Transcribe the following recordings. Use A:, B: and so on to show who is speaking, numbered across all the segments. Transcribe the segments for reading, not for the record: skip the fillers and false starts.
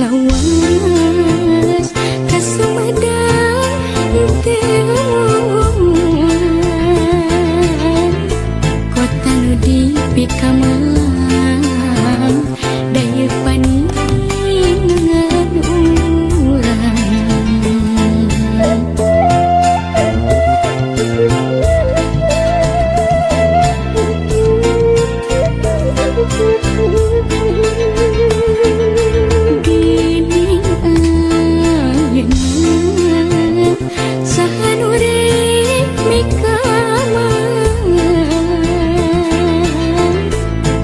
A: lawas kasumedang teuan kota nu dipikamelang daya paningan urang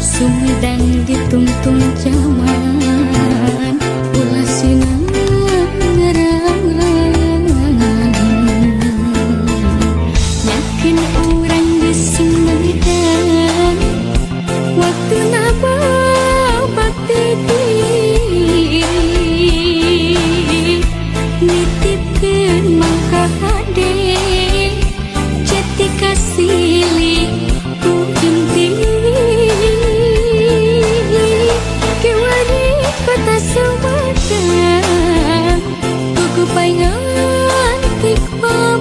A: Sumedang ditungtung zaman ulah sinang ngerang-rang yakin orang di Sumedang waktu napa bakti nitipkeun mangka hade jati kasili ku inti kewani kota Sumedang kuku paingan tik babakti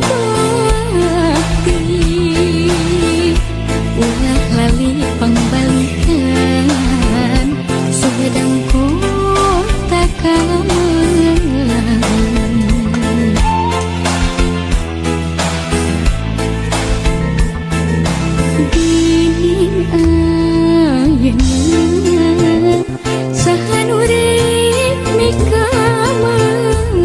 A: ulah lali pangbalikan Sumedang kota kamelang dinding ayeuna sahan urip mikamelang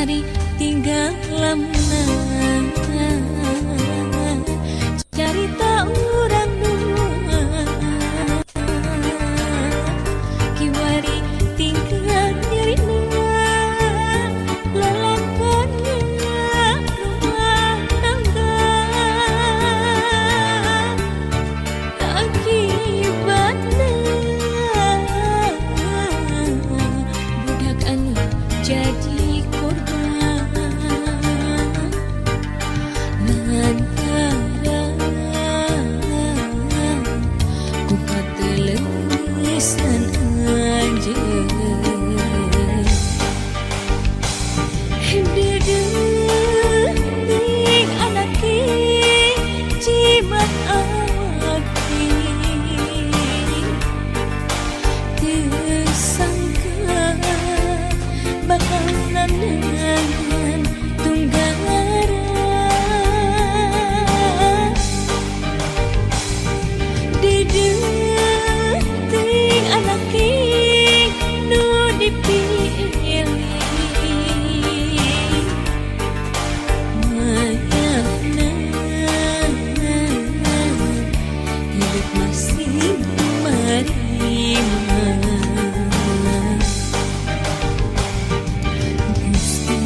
A: kiwari tinggal lamunan carita urang dua kiwari tinggal nyerina lalakonnya rumah tangga akibatna budak anu jadi korban lantaran ku katelesan aja dedeting anaki cimat aki tersangka bakal nandangan tunggara dedeting anaki nu dipilih mayana hidup masih menerima Gusti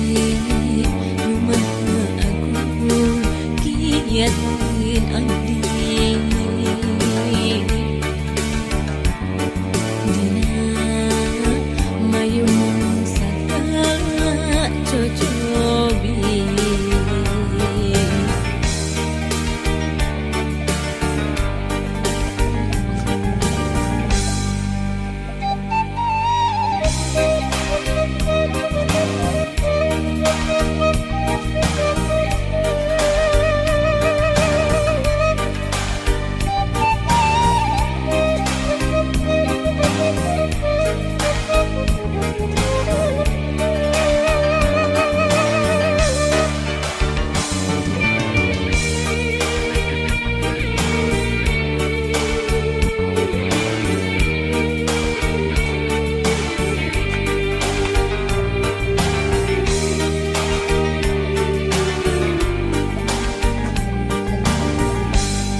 A: rumah aku kiatin andi dina mayung sakala cocobi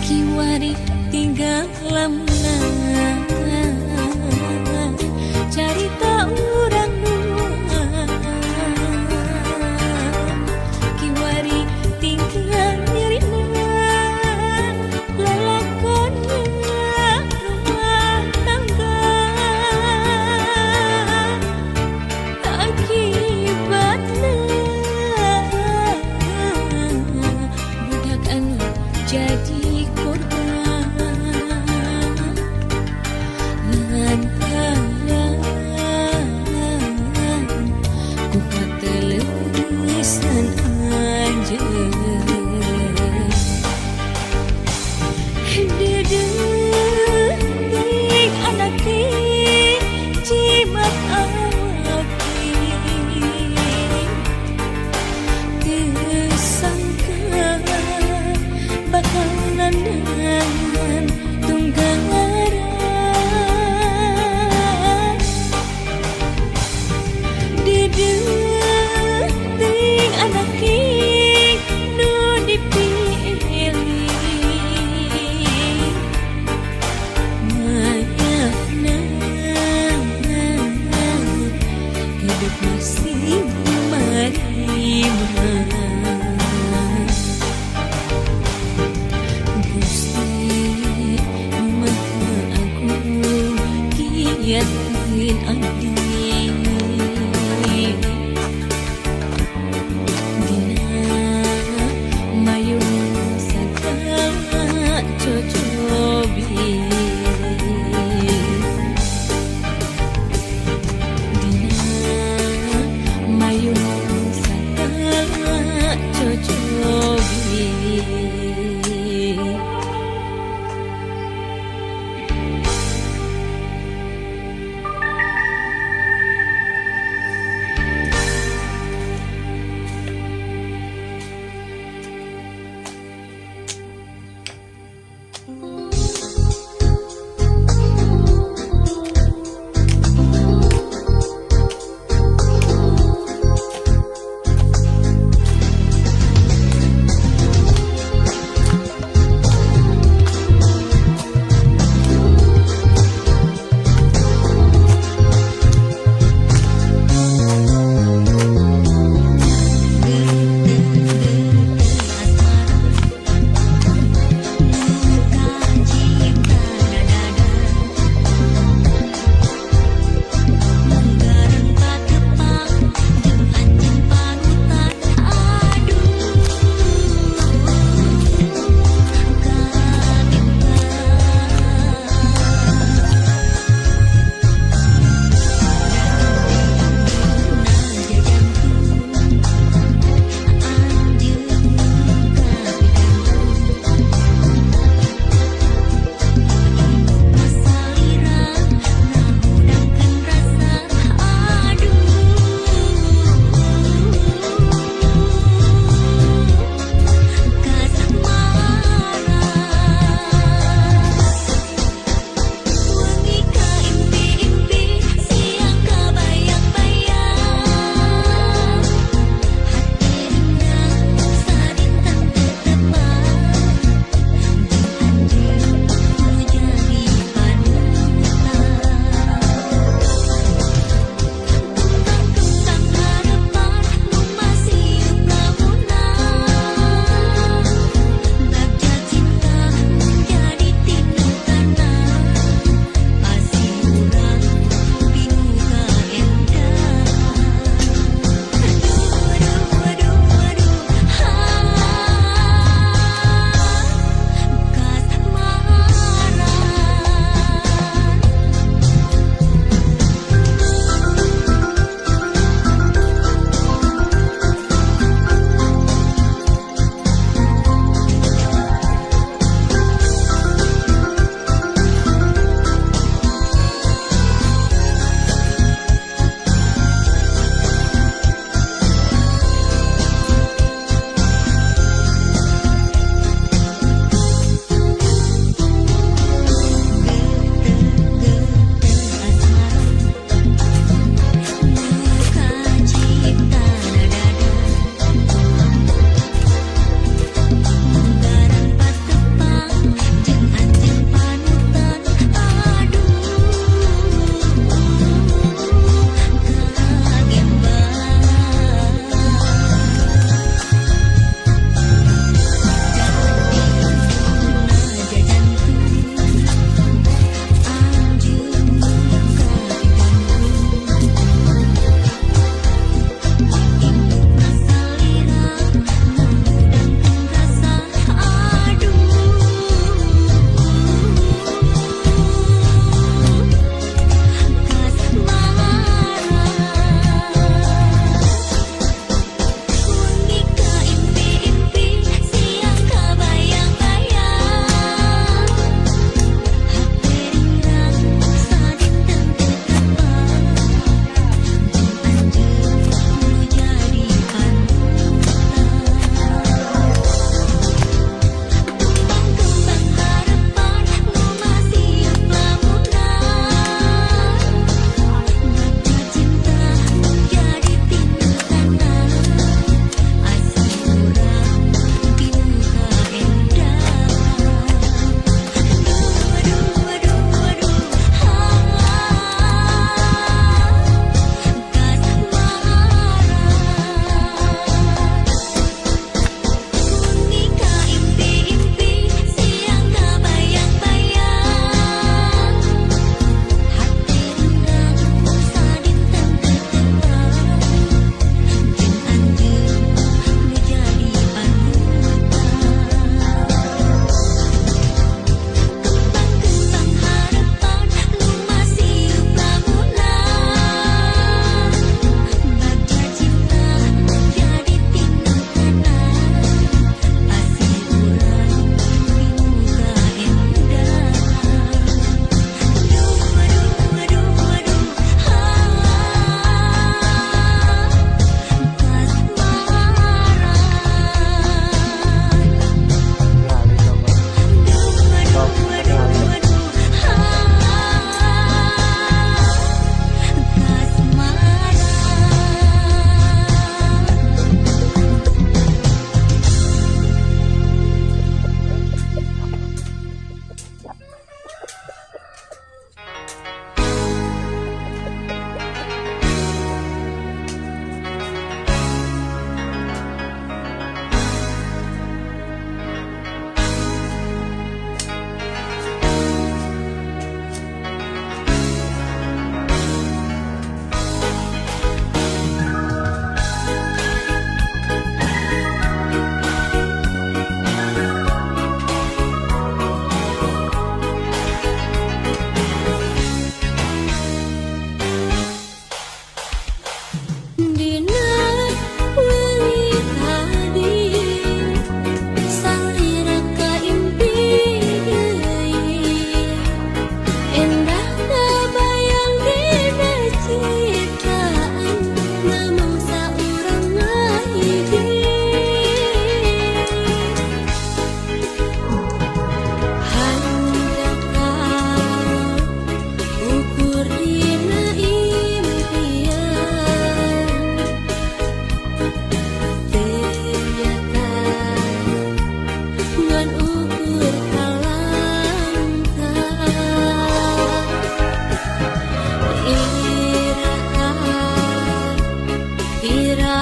A: kiwari tinggal lamunan carita urang dua kiwari tinggal nyerina lalakonnya rumah tangga akibatna budak anu jadi korban lantaran ku katelesan aja dedeting anaki cimat aki tersangka bakal nandangan tunggara dedeting anaki nu dipilih mayana hidup masih menerima Gusti rumah aku kiatin andi dina mayung sakala cocobi dina mayung sakala cocobi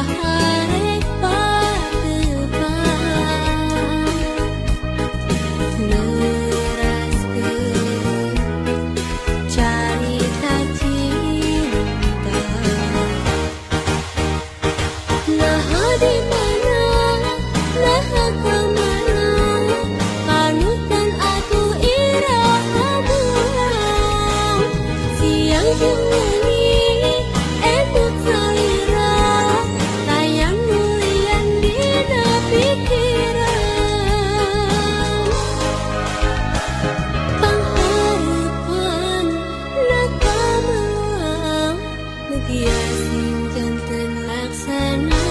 A: harek patepang neraskeun carita cinta. Nah di mana, nah kemana, panutan atuh iraha bulan, siang jeung leungi endut salira, tayang nulian dina pikiran. Panghareupan nakamelang, nu giasing janten laksana,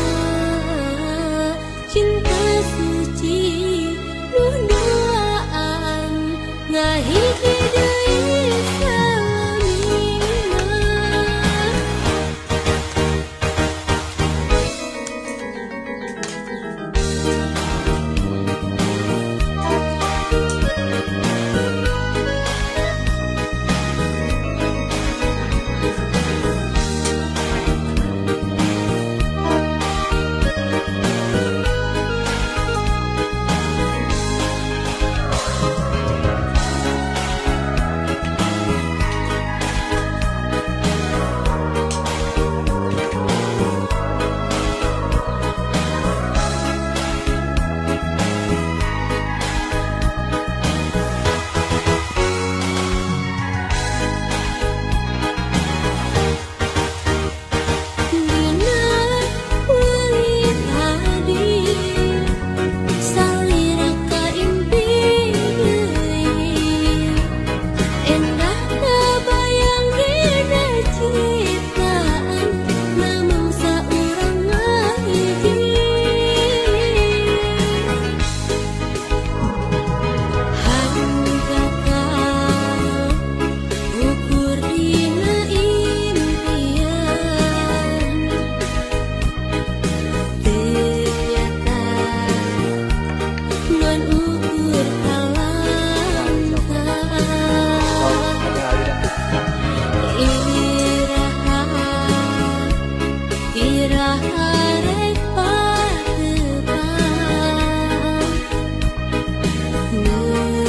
A: cinta suci nuh duaan ngahiji deui salamina. Dina weungit hadi, salira kaimpi deui, endah kabayang dina ciptaan, namung saurang ngahiji. Handakal ukur dina impian, teu nyata ngan ukur talangka. Iraha rek patepang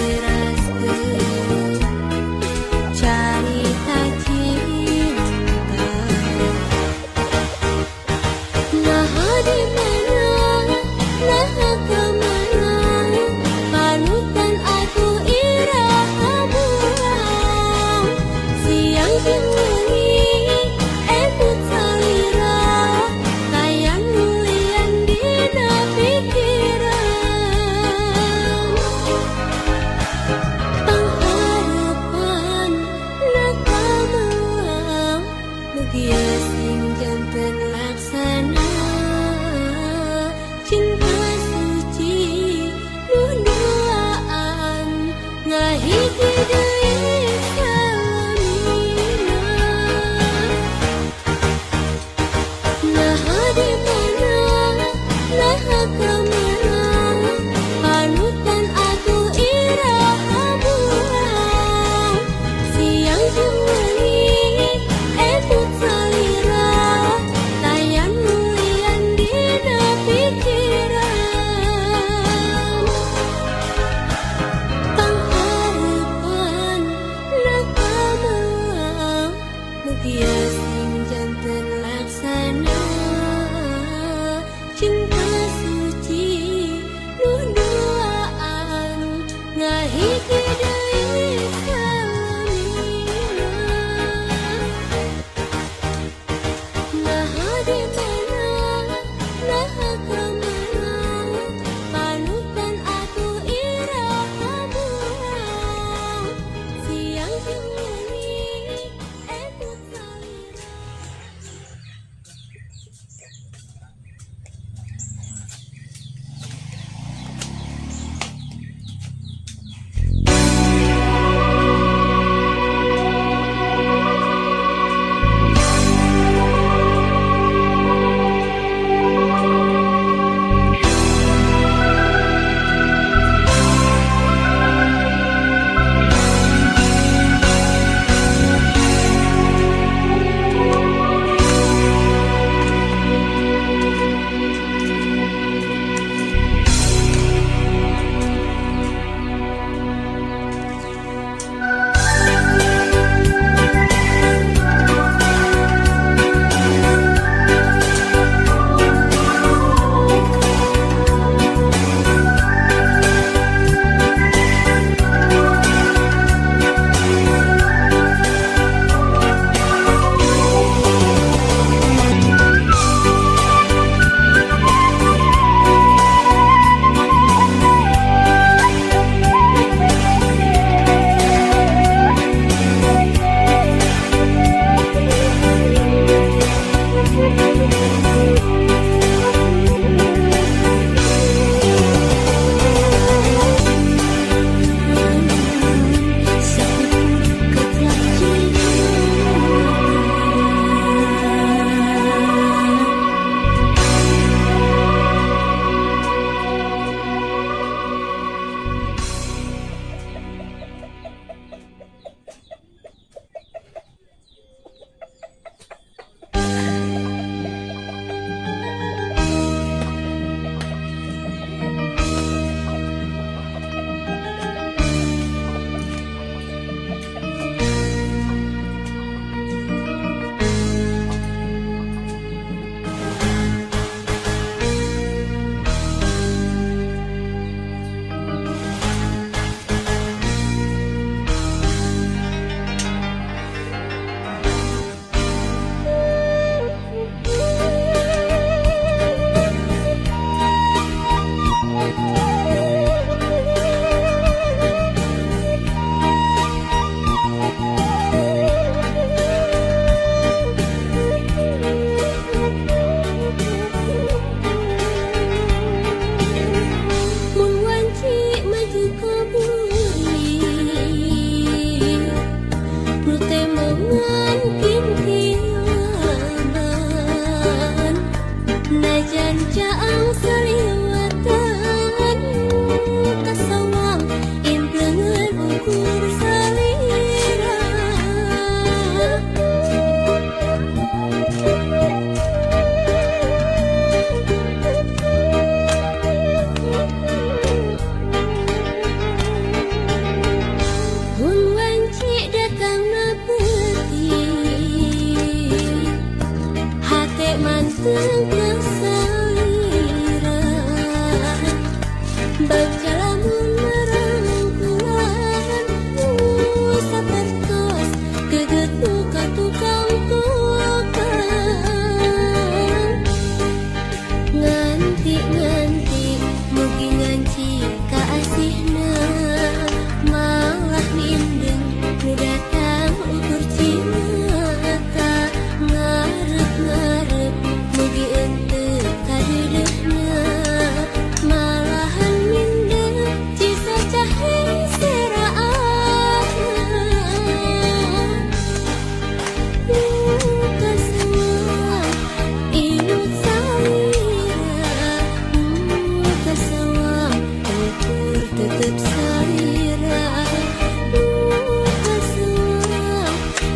A: neraskeun carita cinta. Nah di mana, nah kemana, panutan atuh iraha bulan, siang jeung leungi endut salira, tayang nulian dina pikiran. Panghareupan nakamelang, nu giasing janten laksana, cinta suci nuh duaan ngahiji deui salamina. Nah di mana, nah kemana, panutan atuh iraha bulan, siang jeung leungi endut salira, tayang nulian dina pikiran. Panghareupan nakamelang, nu giasing janten laksana, cinta suci Caang saliwatan kasawang implengan ukur salira. Mun wanci datang na peuting hate manteng kasalira. Baca lamun merangkulan sapertos geget muka tukang tukang. Nganti mugi nganci kaasihna malah mindeng nu datang ukur cinta. Ngarep mugi ente kadedehna malahan mindeng cisa cahe seraan. Kasawang inut salira, kasawang ukur tetep salira. Kasawang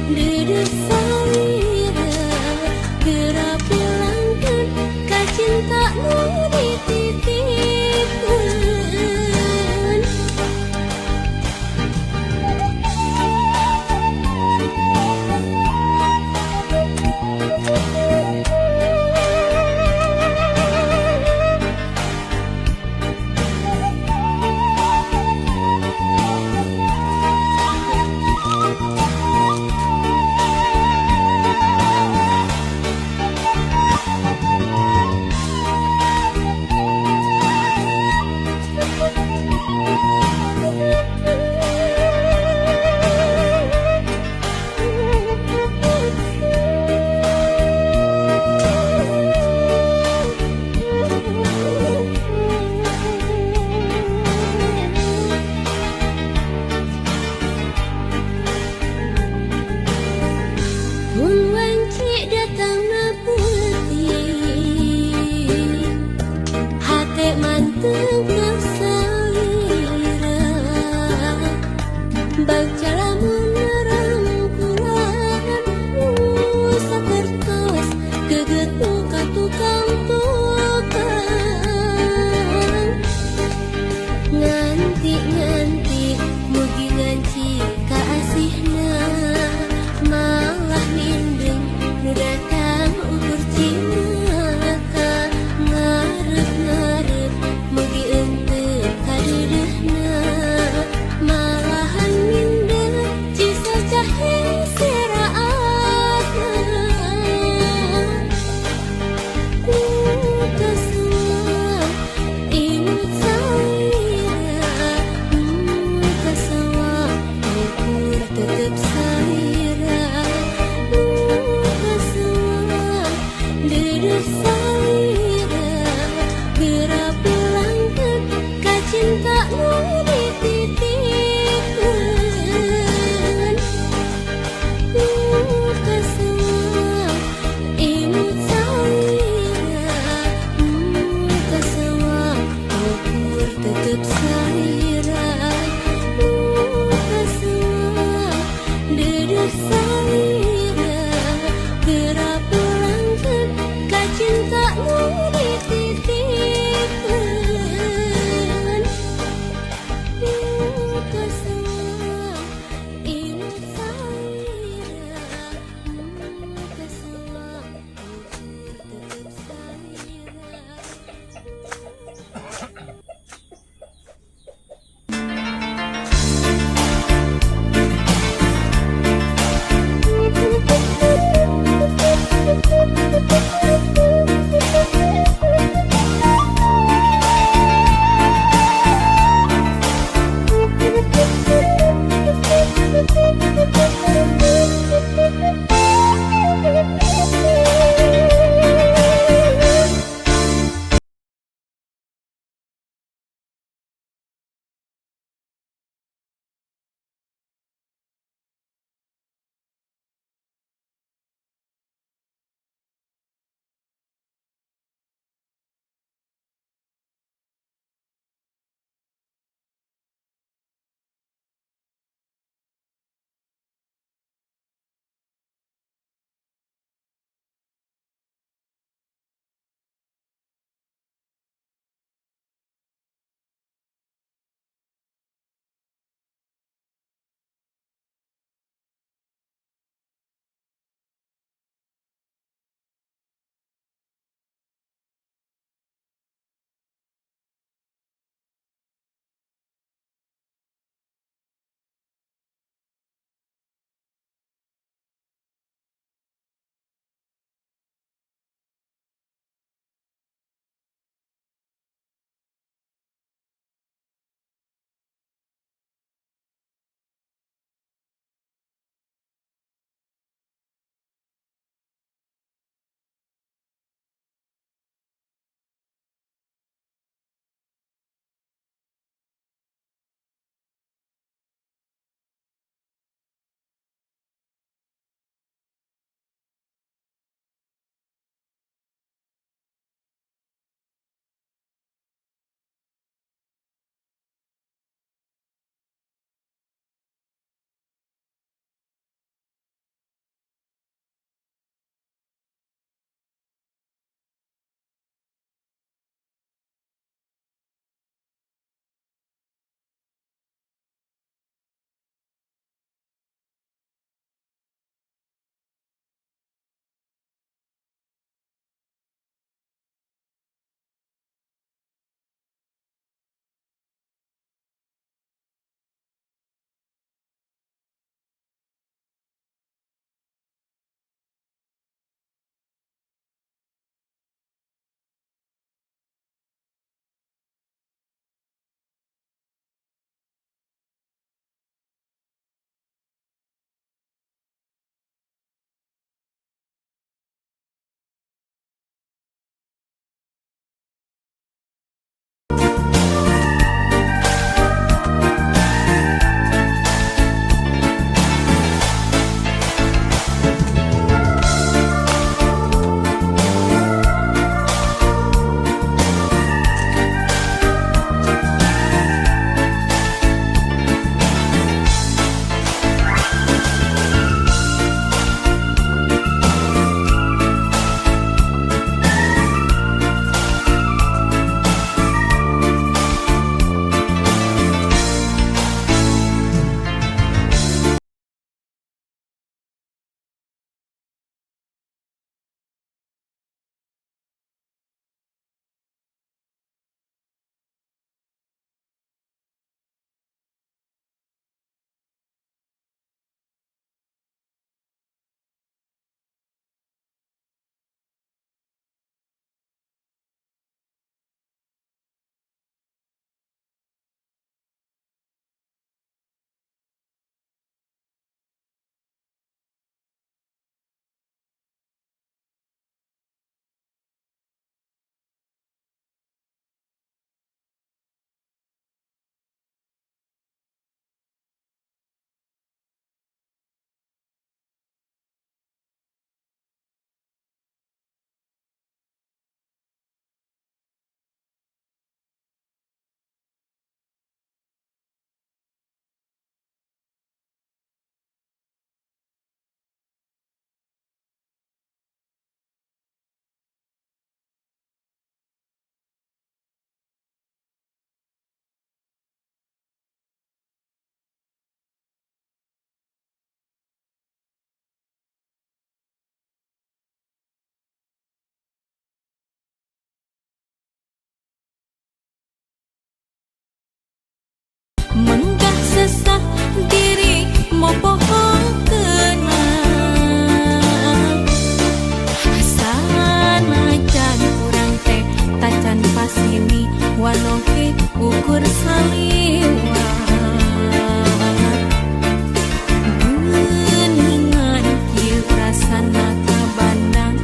A: dedek salira, geura pulangkeun ka cinta nu dititipkeun. Mun wanci datang na peuting hate manteng kasalira. Baca lamun merangkulan sapertos geget muka tukang tukang. Nganti mugi nganci kaasihna malah mindeng nu datang ukur cinta. Ngarep mugi ente kadedehna malahan mindeng cisa cahe seraan. Kasawang inut salira, kasawang ukur tetep salira. Kasawang dedek salira, geura pulangkeun ka cinta nu dititipkeun. Kasawang inut salira, kasawang ukur tetep salira. Kasawang dedek salira, geura pulangkeun ka cinta nu dititipkeun. Kasawang inut salira, kasawang ukur tetep salira. menggah sesah diri mau pohon kenang asan macan kurang teh tacan pasini wanohi ukur saliwa geningan ieu rasana kabandang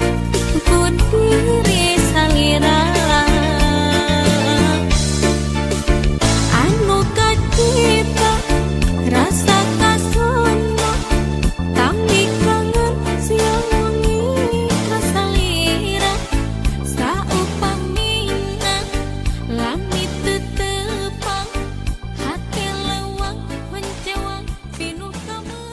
A: ku diri salira anu kacita rasa kasono tangdi kangen siang wengi kasalira saupamina langit tetepang hati lewang mencewang pinuh kamelang.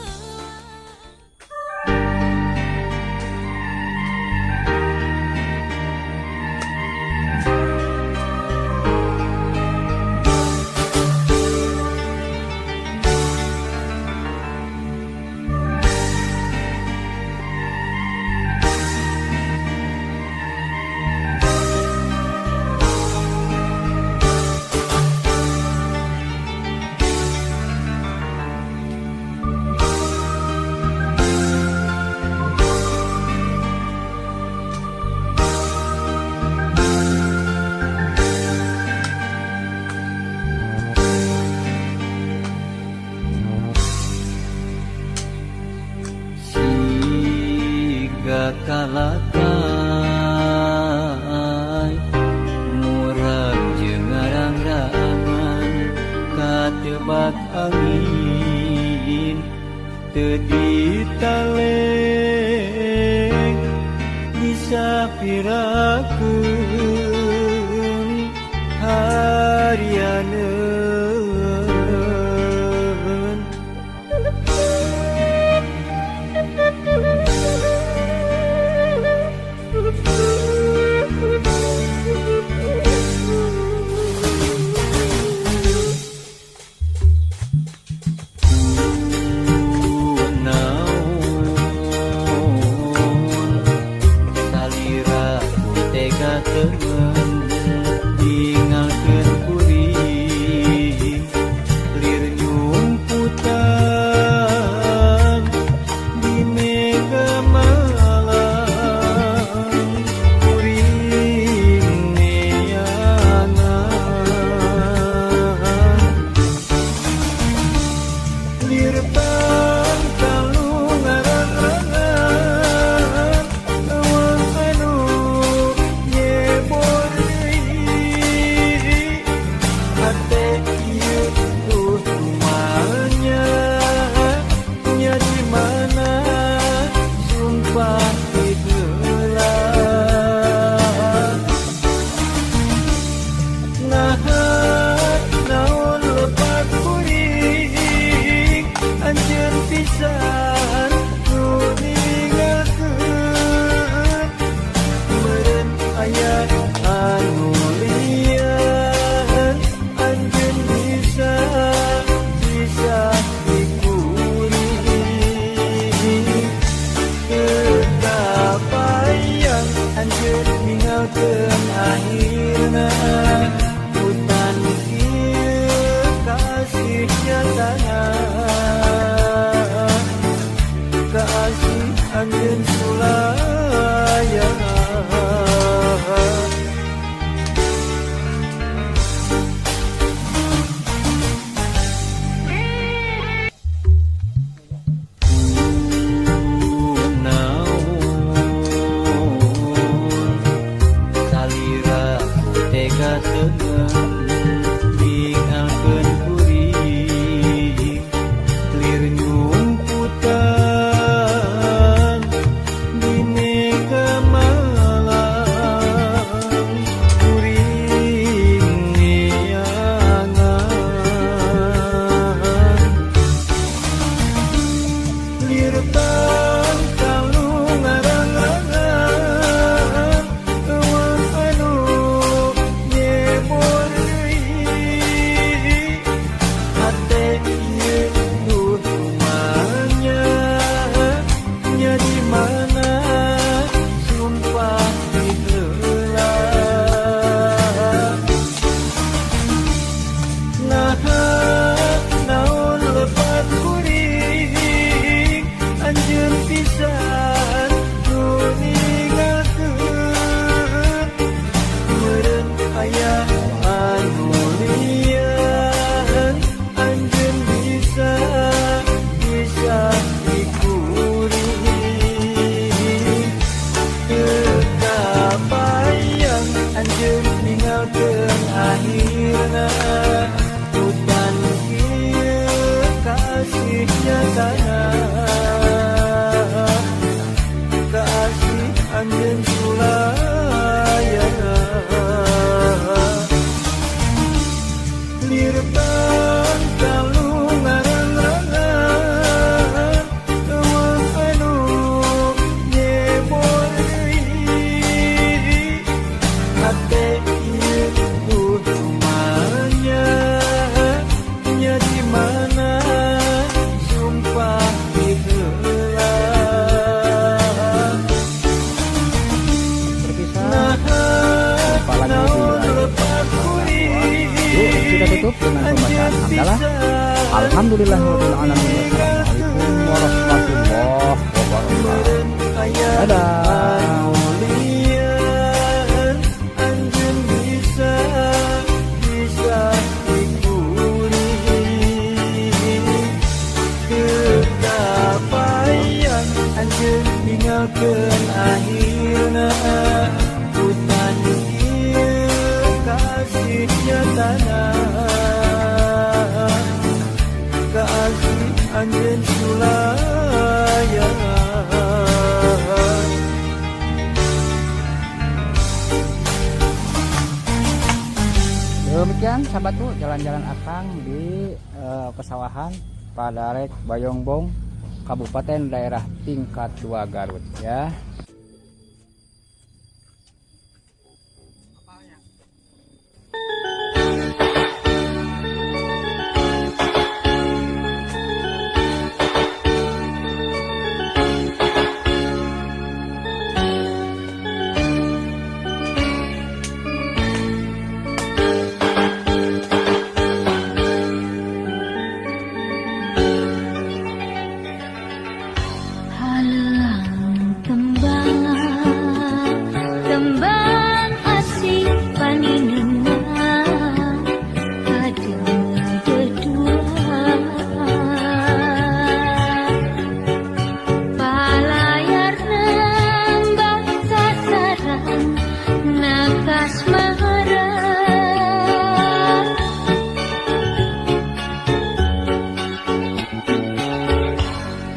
B: Siga kalakai murag jeung ngarang-rangan katebak angin teu ditaleng disapirakeun harianeun. Salira tega temen tinggalkeun kuring lir nyumputan di mega malang kuring neangan lir pangkalu ngarang-rangan awang anu nyebor deui hate ieu tuh rumahnya nya di mana sumpah digelar nahan naon lepat kuring anjeun pisan nu ninggalkeun meureun aya anu lian anjeun bisa dikuring ketapayang anjeun ninggalkeun akhirna hutan ieu kasih nyatana kasih anjeun sulayang. Salira tega temen tinggalkeun kuring akhirna hutan ieu kasihnya tanah kasih anjeun sulayana lirpan kalungan rangan eueuh anu nyebol deui hate ieu kumaha nya di mana sumpah diheula
C: Berpisah. Jumpa lagi di Yuk kita tutup dengan pembacaan hamdalah. Alhamdulillahirobbilalamin. Wassalamualaikum warahmatullahi wabarakatuh. Dadah.
B: Mulian anjeun bisa dikuli kedapayan anjeun ninggalkeun akhirna hutan ieu kasihnya tanah kasih anjeun sulayana.
C: Demikian sahabat tuh jalan-jalan akang di pesawahan Padarek Bayongbong Kabupaten Daerah Tingkat 2 Garut ya.
A: Halang kembang asih paninena ada berdua palayar nembak sasaran nakas marah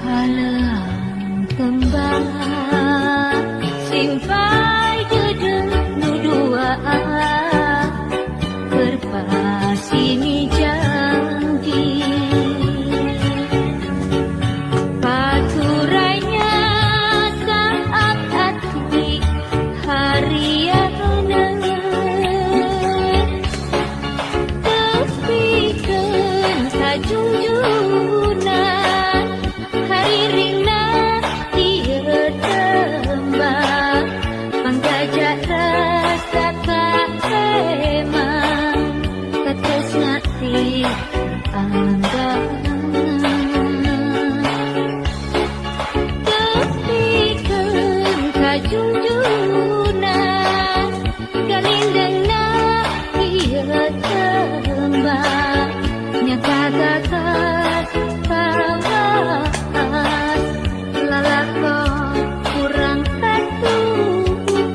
A: halang kembang simpai gedeng nudua berpasini janji paturainya saat hati hariana tepikeun sajunjunan hari ringna ieu tembang panggajak rasa kaemang tetes ngati anggang tepikeun kajunjunan galindengna ieu tembang nya kagagas pawas lalakon kurang katukan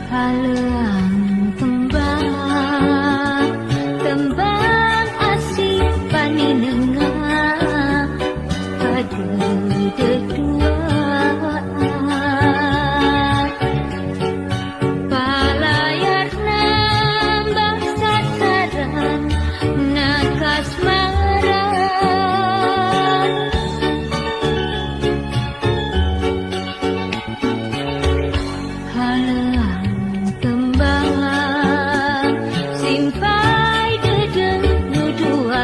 A: halang kembang asih paninena ada berdua palayar nambah sasaran nakas marah halang kembang simpai dedeng nudua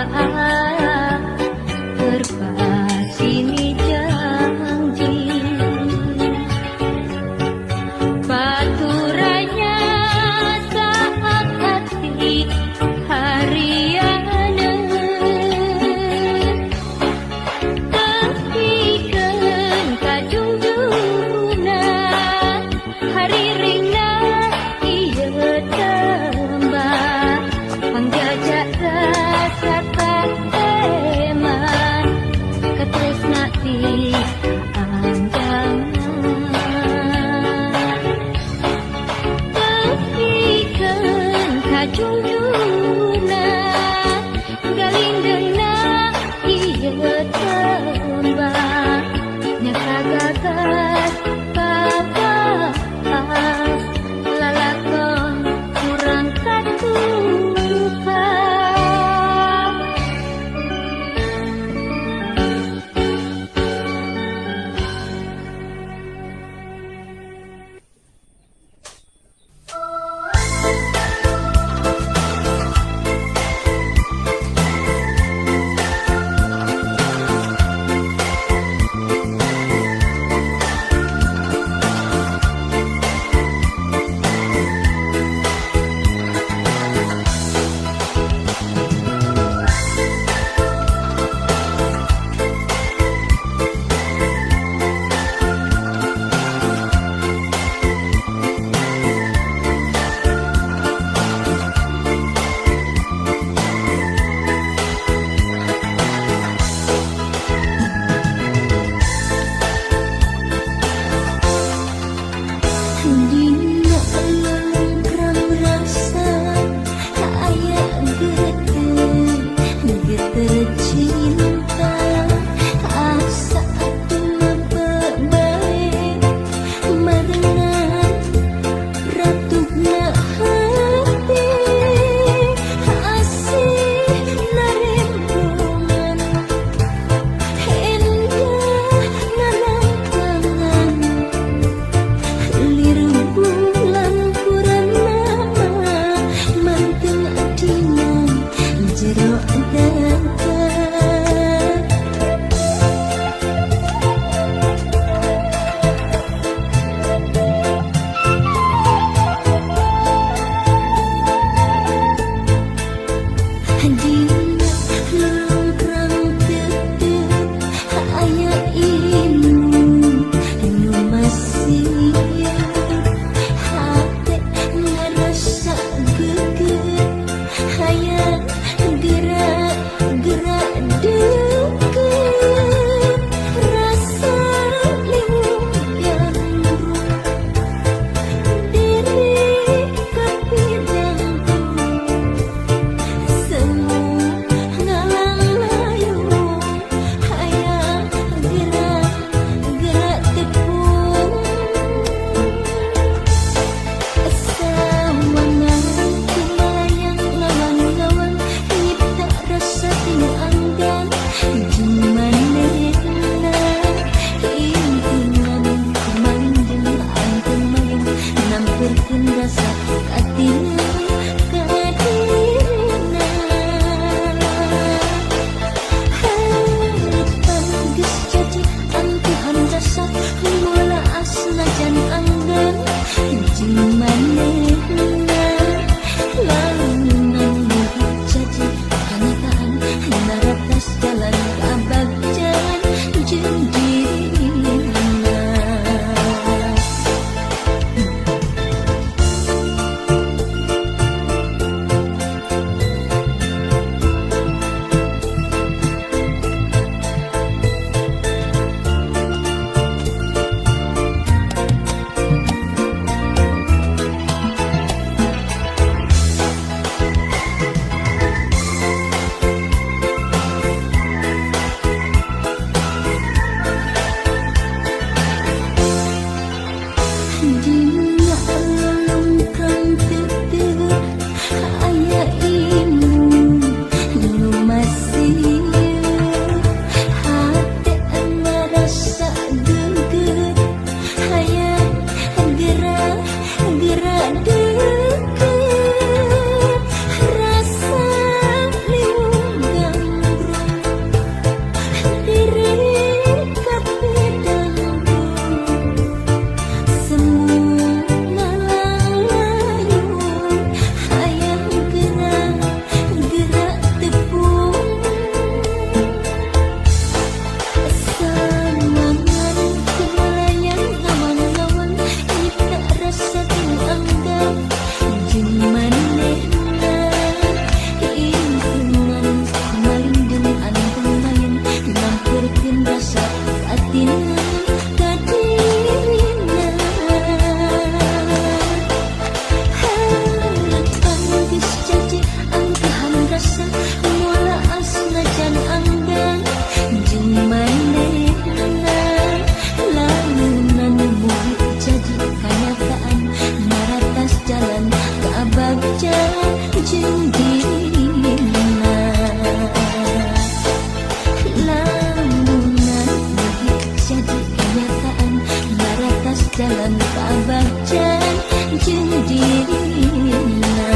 A: berpasini janji nak di andangan tepikan kajuluna galindena iya tembak nyakagagas papas lalakon kurang katupa rasa batin kadirina Anggis janji anggahan rasa mula asna jan anggan jeung manehna lamunan murid jadi kenyataan maratas jalan ka bagja jeung dina lamunan murid jadi kenyataan maratas jalan ka bagja jeung dina